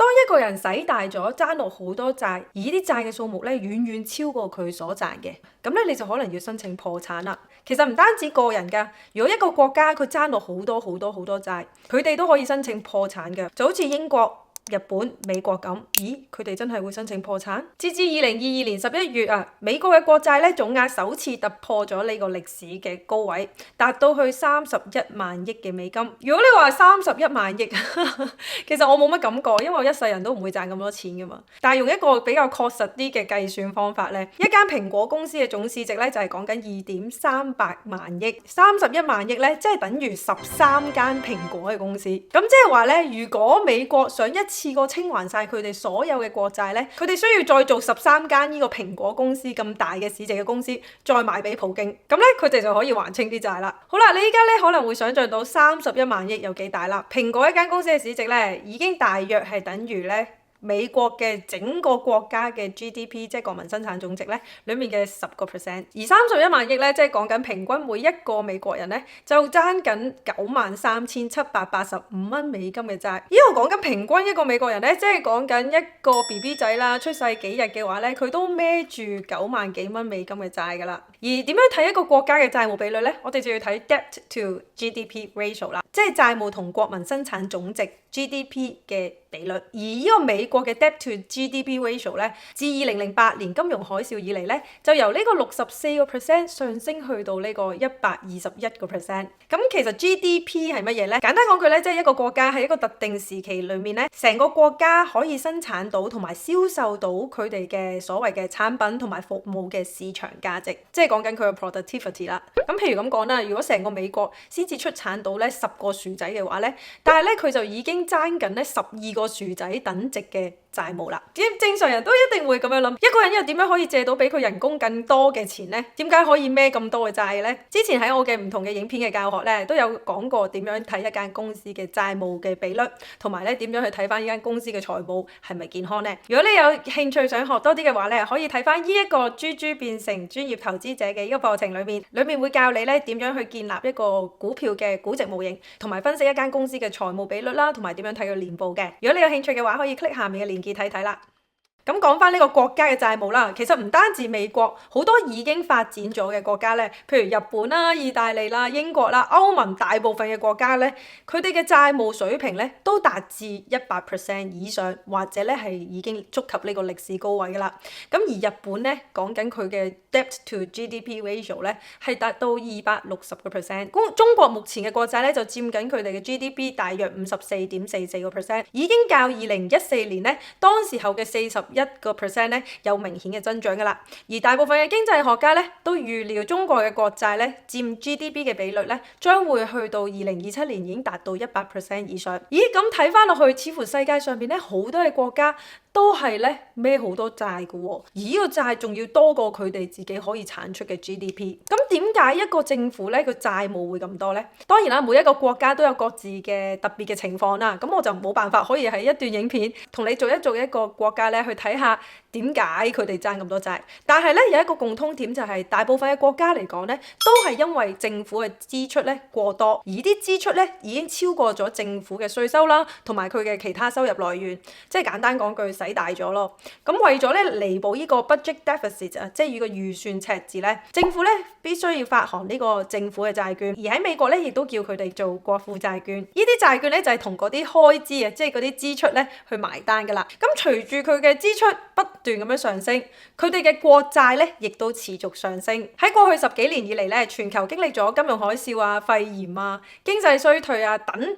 當一個人使大咗，爭落好多債，而呢啲債嘅數目咧遠遠超過佢所賺嘅，咁咧你就可能要申請破產啦。其實唔單止個人㗎，如果一個國家佢爭落好多債，佢哋都可以申請破產嘅，就好似英國、日本、美國咁，咦？佢哋真係會申請破產？截至2022年11月啊，美國嘅國債咧總額首次突破咗呢個歷史嘅高位，達到去31萬億嘅美金。如果你話31萬億，其實我冇乜感覺，因為我一世人都唔會賺咁多錢噶嘛。但係用一個比較確實啲嘅計算方法咧，一間蘋果公司嘅總市值咧就係講緊2.38萬億，31萬億咧即係等於13間蘋果嘅公司。咁即係話咧，如果美國想一次過清還晒佢哋所有嘅國債咧，佢哋需要再做13間呢個蘋果公司咁大嘅市值嘅公司，再賣俾普京，咁咧佢哋就可以還清啲債啦。好啦，你依家咧可能會想像到31萬億有幾大啦？蘋果一間公司嘅市值咧，已經大約係等於咧美國嘅整個國家嘅 GDP， 即係國民生產總值咧，裡面嘅10%。而31萬億咧，即係講緊平均每一個美國人咧，就爭緊93,785蚊美金嘅債。呢個講緊平均一個美國人咧，即係講緊一個 BB 仔啦，出世幾日嘅話咧，佢都孭住9萬幾蚊美金嘅債㗎啦。而點樣睇一個國家嘅債務比率咧？我哋就要睇 Debt to GDP ratio 啦，即係債務同國民生產總值 GDP 嘅比率。而呢個美國嘅 Debt to GDP ratio 咧，自2008年金融海嘯以嚟咧，就由呢個64% 上升去到呢個121%。咁其實 GDP 係乜嘢咧？簡單講句咧，即係一個國家喺一個特定時期裏面咧，成個國家可以生產到同埋銷售到佢哋嘅所謂嘅產品同埋服務嘅市場價值，即係講緊佢嘅 productivity 啦。咁譬如咁講啦，如果成個美國先至出產到咧10個薯仔嘅話咧，但係咧佢就已經爭緊咧12個薯仔等值嘅債務啦。正常人都一定會咁樣諗，一個人又點樣可以借到比佢人工更多嘅錢呢？點解可以孭咁多嘅債呢？之前喺我嘅唔同嘅影片嘅教學咧，都有講過點樣睇一間公司嘅債務嘅比率，同埋咧點樣去睇翻呢間公司嘅財務係咪健康呢？如果你有興趣想學多啲嘅話咧，可以睇翻呢一個豬豬變成專業投資者嘅呢個課程裏面會教你咧點樣去建立一個股票嘅估值模型，同埋分析一間公司嘅財務比率啦，同埋點樣睇佢年報嘅。如果你有興趣嘅話，可以 click 下面嘅鏈接睇睇啦。咁講翻呢個國家嘅債務啦，其實唔單止美國，好多已經發展咗嘅國家咧，譬如日本啦、意大利啦、英國啦、歐盟大部分嘅國家咧，佢哋嘅債務水平咧都達至100% 以上，或者咧係已經觸及呢個歷史高位噶啦。咁而日本咧講緊佢嘅 Debt to GDP ratio 咧係達到260%。中國目前嘅國債咧就佔緊佢哋嘅 GDP 大約54.44%，已經較2014年咧當時候嘅41% 咧有明顯嘅增長㗎啦，而大部分嘅經濟學家咧都預料中國嘅國債咧佔 GDP 嘅比率咧將會去到2027年已經達到100% 以上。咦，咁睇翻落去，似乎世界上邊咧好多嘅國家都係咧孭好多債㗎喎，而呢個債仲要多過佢哋自己可以產出嘅 GDP。咁點解一個政府咧個債務會咁多咧？當然啦，每一個國家都有各自嘅特別嘅情況啦。咁我就冇辦法可以喺一段影片同你做一個國家咧去睇下點解佢哋爭咁多債。但係咧有一個共通點就係大部分嘅國家嚟講咧，都係因為政府嘅支出咧過多，而啲支出咧已經超過咗政府嘅稅收啦，同埋佢嘅其他收入來源，即係簡單講句使大咗咯。咁為咗咧彌補呢個 budget deficit 啊，即係呢個預算赤字咧，政府咧必須要發行呢個政府嘅債券，而喺美國咧亦都叫佢哋做國庫債券。呢啲債券咧就係同嗰啲開支啊，即係嗰啲支出咧去埋單㗎啦。咁隨住佢嘅支出不斷咁樣上升，佢哋嘅國債咧亦都持續上升。喺過去10幾年以嚟咧，全球經歷咗金融海嘯啊、肺炎啊、經濟衰退啊等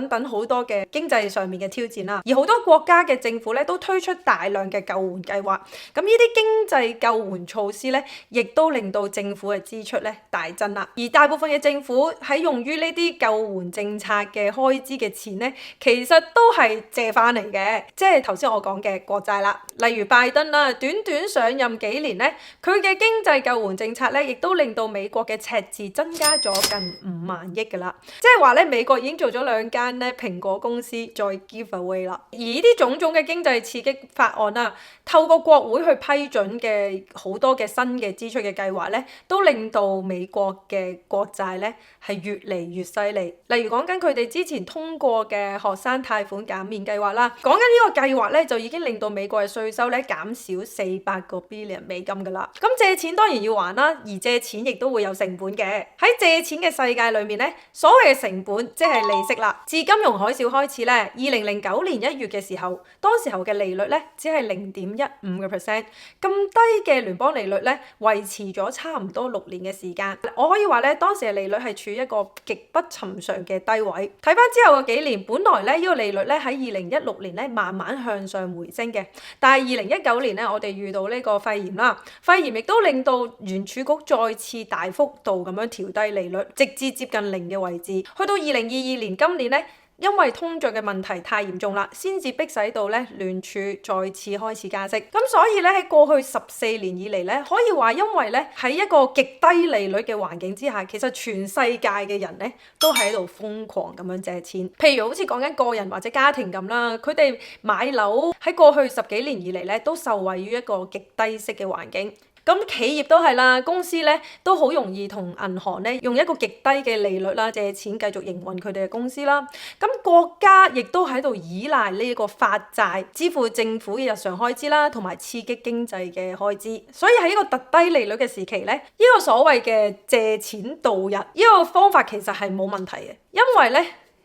等好多嘅經濟上面嘅挑戰啦。而好多國家嘅政府咧都推出大量嘅救援計劃。咁呢啲經濟救援措施咧，亦都令到政府嘅支出咧大增啦。而大部分嘅政府喺用於呢啲救援政策嘅開支嘅錢咧，其實都係借翻嚟嘅，即係頭先我講嘅國債啦。例如拜登登啦，短短上任幾年咧，佢嘅經濟救援政策咧，亦都令到美國嘅赤字增加咗近5萬億㗎啦。即係話咧，美國已經做咗2間咧蘋果公司再 give away 啦。而呢啲種種嘅經濟刺激法案啦，透過國會去批准嘅好多嘅新嘅支出嘅計劃咧，都令到美國嘅國債咧係越嚟越犀利。例如講緊佢哋之前通過嘅學生貸款減免計劃啦，講緊呢個計劃咧就已經令到美國嘅稅收咧減少400個 billion 美金㗎啦。咁借錢當然要還啦，而借錢亦都會有成本嘅。喺借錢嘅世界裏面咧，所謂嘅成本即係利息啦。自金融海嘯開始咧，2009年1月嘅時候，當時候嘅利率咧只係0.15%，咁低嘅聯邦利率咧維持咗差唔多6年嘅時間。我可以話咧，當時嘅利率係處於一個極不尋常嘅低位。睇翻之後嘅幾年，本來咧呢個利率咧喺2016年咧慢慢向上回升嘅，但係2019年咧我哋遇到呢個肺炎啦，肺炎亦都令到聯儲局再次大幅度咁樣調低利率，直至接近0嘅位置。去到2022年今年咧，因為通脹嘅問題太嚴重啦，先至迫使到咧聯儲再次開始加息。咁所以咧喺過去14年以嚟咧，可以話因為咧喺一個極低利率嘅環境之下，其實全世界嘅人咧都喺度瘋狂咁樣借錢。譬如好似講緊個人或者家庭咁啦，佢哋買樓喺過去10幾年以嚟咧都受惠於一個極低息嘅環境。咁企業都係啦，公司咧都好容易同銀行咧用一個極低嘅利率啦借錢繼續營運佢哋嘅公司啦。咁國家亦都喺度依賴呢個發債支付政府嘅日常開支啦，同埋刺激經濟嘅開支。所以喺呢個特低利率嘅時期咧，呢個所謂嘅借錢度日呢個方法其實係冇問題嘅，因為咧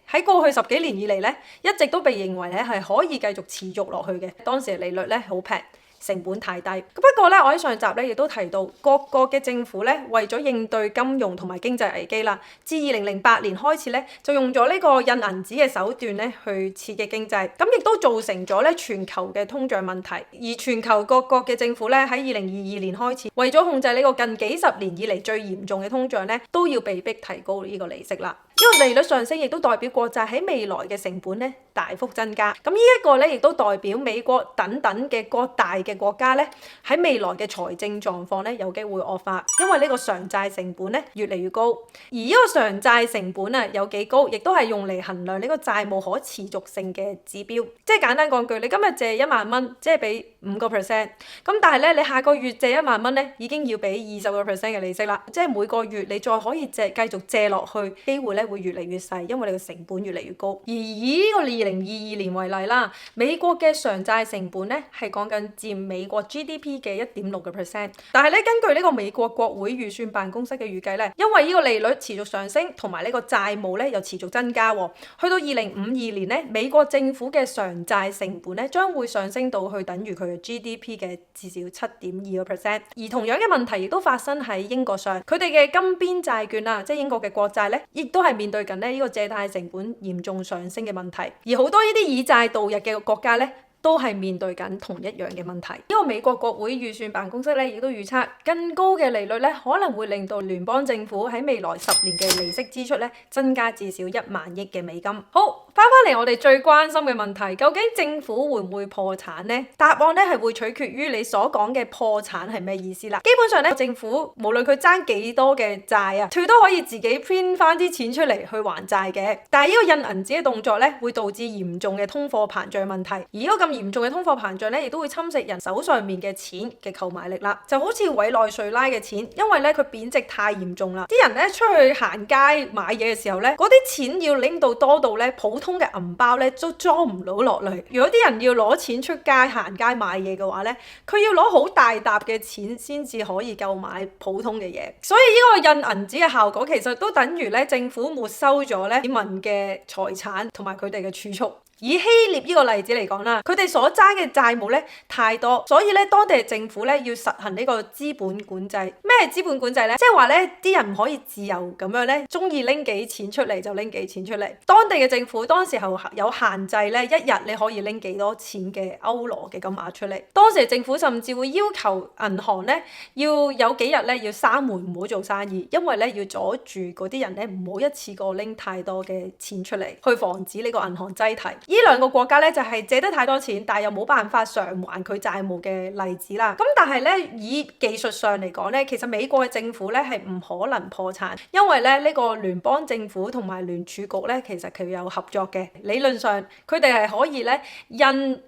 喺過去10幾年以嚟咧一直都被認為咧係可以繼續持續落去嘅。當時嘅利率咧好平，成本太低。不過咧，我喺上集咧亦都提到，各國嘅政府咧為咗應對金融同埋經濟危機啦，自2008年開始咧就用咗呢個印銀紙嘅手段咧去刺激經濟，咁亦都造成咗咧全球嘅通脹問題。而全球各國嘅政府咧喺2022年開始，為咗控制呢個近幾十年以嚟最嚴重嘅通脹咧，都要被迫提高呢個利息啦。呢個利率上升亦都代表國債喺未來嘅成本咧大幅增加。咁呢一個咧亦都代表美國等等嘅各大嘅國家咧喺未來嘅財政狀況咧有機會惡化，因為呢個償債成本咧越嚟越高。而呢個償債成本啊有幾高，亦都係用嚟衡量呢個債務可持續性嘅指標。即係簡單講句，你今日借1萬蚊，即係俾5%，咁但係咧你下個月借1萬蚊咧，已經要俾20% 嘅利息啦。即係每個月你再可以繼續借落去，機會咧會越嚟越細，因為你個成本越嚟越高。而以呢個2022年為例啦，美國嘅償債成本咧係講緊佔美國 GDP 嘅1.6%。但係咧根據呢個美國國會預算辦公室嘅預計咧，因為呢個利率持續上升，同埋呢個債務咧又持續增加，去到2052年咧，美國政府嘅償債成本咧將會上升到去等於佢嘅 GDP 嘅至少7.2%。而同樣嘅問題亦都發生喺英國上，佢哋嘅金邊債券啊，即係英國嘅國債咧，亦都係面對緊呢個借貸成本嚴重上升嘅問題。而好多呢啲以債度日嘅國家咧，都係面對緊同一樣嘅問題。呢個美國國會預算辦公室咧，亦都預測更高嘅利率咧，可能會令到聯邦政府喺未來10年嘅利息支出咧，增加至少1萬億嘅美金。好，翻嚟我哋最關心嘅問題，究竟政府會唔會破產呢？答案咧係會取決於你所講嘅破產係咩意思啦。基本上咧，政府無論佢爭幾多嘅債啊，佢都可以自己 print 翻啲錢出嚟去還債嘅。但係呢個印銀紙嘅動作咧，會導致嚴重嘅通貨膨脹問題。而呢個咁嚴重嘅通貨膨脹咧，亦都會侵蝕人手上面嘅錢嘅購買力啦。就好似委內瑞拉嘅錢，因為咧佢貶值太嚴重啦，啲人咧出去行街買嘢嘅時候咧，嗰啲錢要拎到多到咧普通嘅銀包咧都裝唔到落嚟。如果啲人要攞錢出街行街買嘢嘅話咧，佢要攞好大沓嘅錢先至可以購買普通嘅嘢。所以呢個印銀紙嘅效果其實都等於咧政府沒收咗咧市民嘅財產同埋佢哋嘅儲蓄。以希臘呢個例子嚟講啦，佢哋所揸嘅債務咧太多，所以咧當地嘅政府咧要實行呢個資本管制。咩係資本管制咧？即係話咧啲人唔可以自由咁樣咧，中意拎幾錢出嚟就拎幾錢出嚟。當地嘅政府當時候有限制咧，一日你可以拎幾多錢嘅歐羅嘅金額出嚟。當時政府甚至會要求銀行咧要有幾日咧要閂門唔好做生意，因為咧要阻住嗰啲人咧唔好一次過拎太多嘅錢出嚟，去防止呢個銀行擠提。呢兩個國家咧就係借得太多錢，但係又冇辦法償還佢債務嘅例子啦。咁但係咧以技術上嚟講咧，其實美國嘅政府咧係唔可能破產，因為咧呢個聯邦政府同埋聯儲局咧其實佢有合作嘅，理論上佢哋係可以咧印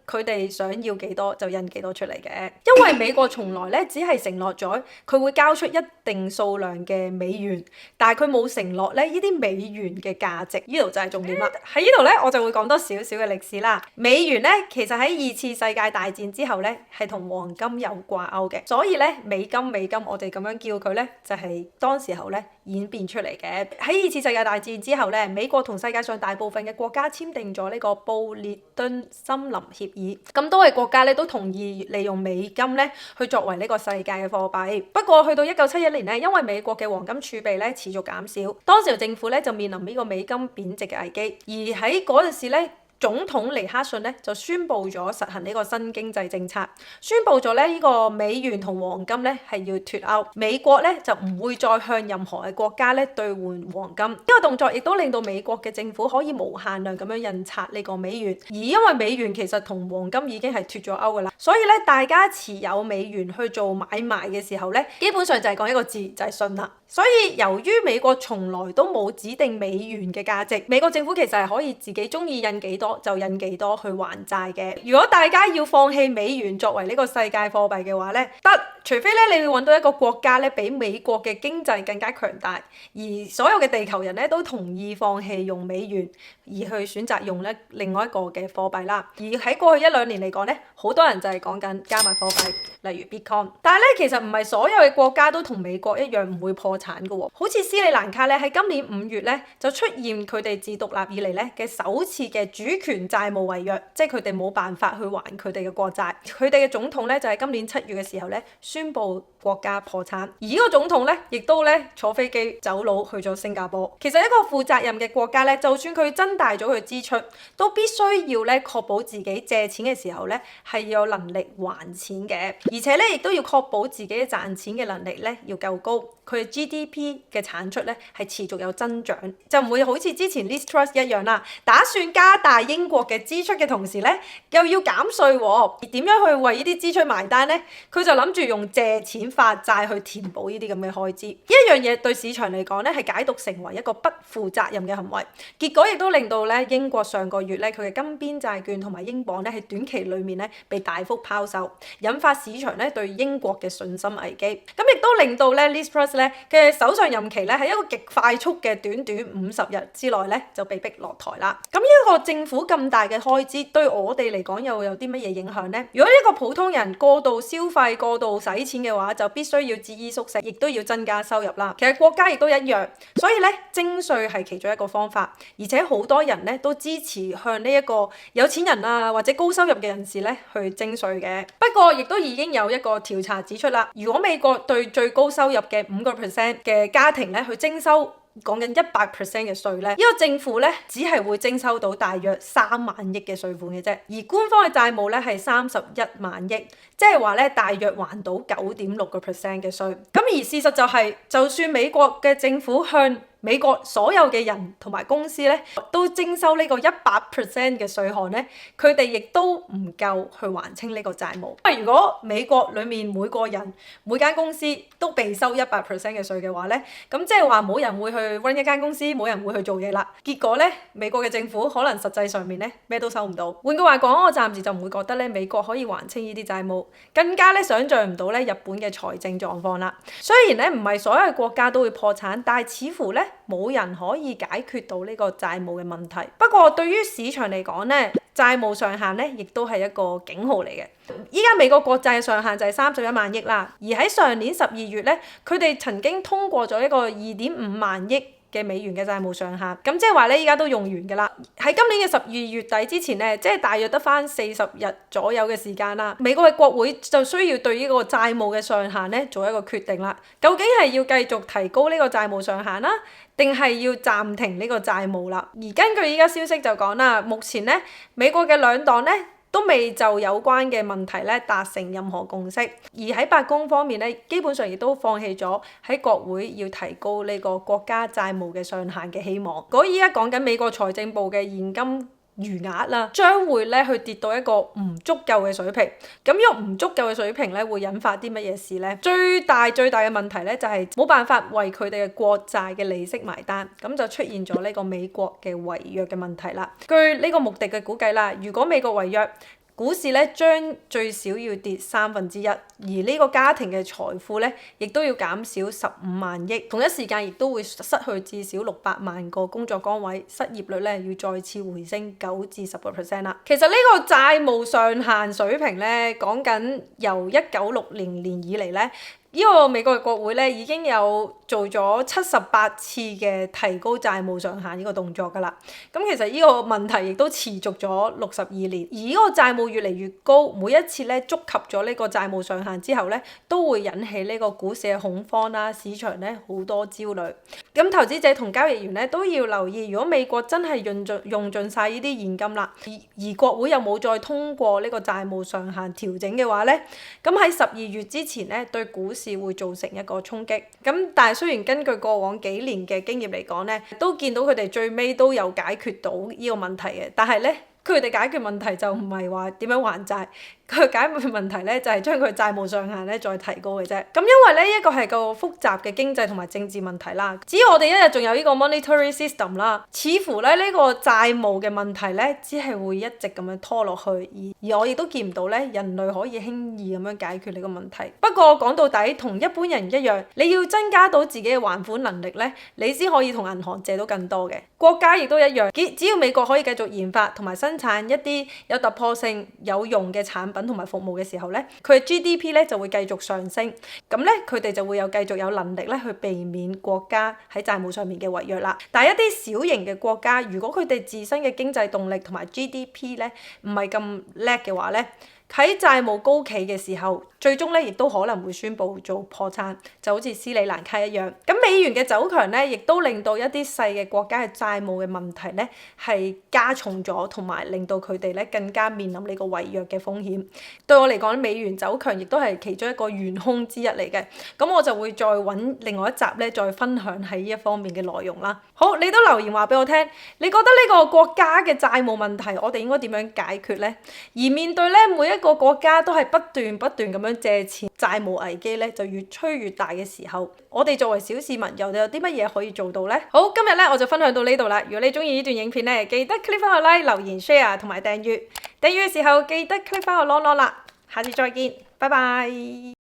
佢哋想要幾多就印幾多出嚟嘅，因為美國從來咧只係承諾咗佢會交出一定數量嘅美元，但係佢冇承諾咧呢啲美元嘅價值，呢度就係重點啦。喺呢度咧我就會講多少少嘅歷史啦。美元咧其實喺二次世界大戰之後咧係同黃金有掛鈎嘅，所以咧美金我哋咁樣叫佢咧就係當時候咧演變出嚟嘅。喺二次世界大戰之後咧，美國同世界上大部分嘅國家簽訂咗呢個布列頓森林協議，咁多嘅國家咧都同意利用美金咧去作為呢個世界嘅貨幣。不過去到1971年咧，因為美國嘅黃金儲備咧持續減少，當時政府咧就面臨呢個美金貶值嘅危機，而喺嗰陣時咧，總統尼克遜咧就宣布咗實行呢個新經濟政策，宣布咗咧呢個美元同黃金咧係要脫鈎，美國咧就唔會再向任何嘅國家咧兌換黃金。呢個動作亦都令到美國嘅政府可以無限量咁樣印刷呢個美元，而因為美元其實同黃金已經係脫咗鈎噶啦，所以咧大家持有美元去做買賣嘅時候咧，基本上就係講一個字，就係信啦。所以由於美國從來都冇指定美元嘅價值，美國政府其實係可以自己中意印幾多就印幾多去還債嘅。如果大家要放棄美元作為呢個世界貨幣嘅話咧，得，除非咧你要揾到一個國家咧比美國嘅經濟更加強大，而所有嘅地球人咧都同意放棄用美元，而去選擇用咧另外一個嘅貨幣啦。而喺過去1-2年嚟講咧，好多人就係講緊加密貨幣，例如 Bitcoin。但係咧其實唔係所有嘅國家都同美國一樣唔會破產嘅喎。好似斯里蘭卡咧喺今年5月咧就出現佢哋自獨立以嚟咧嘅首次嘅主權債務違約，即係佢哋冇辦法去還佢哋嘅國債。佢哋嘅總統咧就係今年7月嘅時候咧宣布國家破產，而呢個總統咧亦都咧坐飛機走佬去咗新加坡。其實一個負責任嘅國家咧，就算佢增大咗佢支出，都必須要咧確保自己借錢嘅時候咧係有能力還錢嘅，而且咧亦都要確保自己賺錢嘅能力咧要夠高，佢嘅 GDP 嘅產出咧係持續有增長，就唔會好似之前 Liz Truss 一樣啦，打算加大英國嘅支出嘅同時咧又要減稅喎，而點樣去為呢啲支出埋單咧？佢就諗住用借錢發債去填補呢啲咁嘅開支。呢一樣嘢對市場嚟講咧係解讀成為一個不負責任嘅行為，結果亦都令到咧英國上個月咧佢嘅金邊債券同埋英鎊咧喺短期裡面咧被大幅拋售，引發市場咧對英國嘅信心危機。咁亦都令到咧 Liz Truss 咧嘅首相任期咧喺一個極快速嘅短短50日之內咧就被逼落台啦。咁呢個政府咁大嘅開支對我哋嚟講又有啲乜嘢影響呢？如果一個普通人過度消費、過度使錢嘅話，就必須要節衣縮食，亦都要增加收入啦。其實國家亦都一樣，所以咧徵稅係其中一個方法，而且好多人咧都支持向呢一個有錢人啊或者高收入嘅人士咧去徵稅嘅。不過亦都已經有一個調查指出啦，如果美國對最高收入嘅5% 嘅家庭咧去徵收講緊100% 嘅稅咧，呢個政府咧只係會徵收到大約3萬億嘅稅款嘅啫，而官方嘅債務咧係31萬億，即係話咧大約還到9.6% 嘅稅。咁而事實就係，就算美國嘅政府向美國所有嘅人同埋公司咧都徵收呢個100% 嘅稅項咧，佢哋亦都唔夠去還清呢個債務。因為如果美國裡面每個人每間公司都被收100% 嘅稅嘅話咧，咁即係話冇人會去 run 一間公司，冇人會去做嘢啦。結果咧，美國嘅政府可能實際上面咧咩都收唔到。換句話講，我暫時就唔會覺得咧美國可以還清呢啲債務，更加咧想像唔到咧日本嘅財政狀況啦。雖然咧唔係所有嘅國家都會破產，但係似乎咧冇人可以解決到呢個債務嘅問題。不過對於市場嚟講咧，債務上限咧亦都係一個警號嚟嘅。依家美國國債上限就係31萬億啦，而喺上年12月咧，佢哋曾經通過咗一個2.5萬億嘅美元嘅債務上限，咁即係話咧依家都用完㗎啦。喺今年嘅12月底之前咧，即係大約得返40日左右嘅時間啦。美國嘅國會就需要對呢個債務嘅上限咧做一個決定啦。究竟係要繼續提高呢個債務上限啦，定係要暫停呢個債務啦？而根據依家消息就講啦，目前咧美國嘅兩黨咧都未就有關嘅問題咧達成任何共識，而喺白宮方面咧，基本上亦都放棄咗喺國會要提高呢個國家債務嘅上限嘅希望。如果依家講緊美國財政部嘅現金餘額啦，將會咧去跌到一個唔足夠嘅水平。咁呢個唔足夠嘅水平咧，會引發啲乜嘢事咧？最大嘅問題咧，就係冇辦法為佢哋嘅國債嘅利息埋單，咁就出現咗呢個美國嘅違約嘅問題啦。據呢個穆迪嘅估計啦，如果美國違約，股市咧將最少要跌1/3，而呢個家庭嘅財富咧，亦都要減少15萬億，同一時間亦都會失去至少600萬個工作崗位，失業率咧要再次回升9至10%啦。其實呢個債務上限水平咧，講緊由1960年以嚟咧。呢個美國嘅國會咧已經有做咗78次嘅提高債務上限呢個動作㗎啦。咁其實呢個問題亦都持續咗62年，而呢個債務越嚟越高，每一次咧觸及咗呢個債務上限之後咧，都會引起呢個股市嘅恐慌啦，市場咧好多焦慮。咁投資者同交易員咧都要留意，如果美國真係用盡晒呢啲現金啦，而國會又冇再通過呢個債務上限調整嘅話咧，咁喺12月之前咧對股市會造成一個衝擊，咁但係雖然根據過往幾年嘅經驗嚟講咧，都見到佢哋最尾都有解決到呢個問題嘅，但係咧佢哋解決問題就唔係話點樣還債。佢解決問題咧就係將佢債務上限咧再提高嘅啫。咁因為咧一個係個複雜嘅經濟同埋政治問題啦。只要我哋一日仲有呢個 monetary system 啦，似乎咧呢個債務嘅問題咧只係會一直咁樣拖落去，而我亦都見唔到咧人類可以輕易咁樣解決呢個問題。不過講到底，同一般人一樣，你要增加到自己嘅還款能力咧，你先可以同銀行借到更多嘅。國家亦都一樣，只要美國可以繼續研發同埋生產一啲有突破性、有用嘅產品同埋服務嘅時候咧，佢嘅 GDP 咧就會繼續上升，咁咧佢哋就會繼續有能力咧去避免國家喺債務上面嘅違約啦。但係一啲小型嘅國家，如果佢哋自身嘅經濟動力同埋 GDP 咧唔係咁叻嘅話咧，喺債務高企嘅時候，最終咧亦都可能會宣布做破產，就好似斯里蘭卡一樣。咁美元嘅走強咧，亦都令到一啲細嘅國家嘅債務嘅問題咧係加重咗，同埋令到佢哋咧更加面臨呢個違約嘅風險。對我嚟講，美元走強亦都係其中一個元兇之一嚟嘅。咁我就會再揾另外一集咧，再分享喺呢一方面嘅內容啦。好，你都留言話俾我聽，你覺得呢個國家嘅債務問題，我哋應該點樣解決咧？而面對咧每一個國家都係不斷咁樣借錢，債務危機咧就越吹越大嘅時候，我哋作為小市民又有啲乜嘢可以做到咧？好，今日咧我就分享到呢度啦。如果你中意呢段影片咧，記得 click 翻個 like、留言、share 同埋訂閱。訂閱嘅時候記得 click 翻個 long 啦。下次再見，拜拜。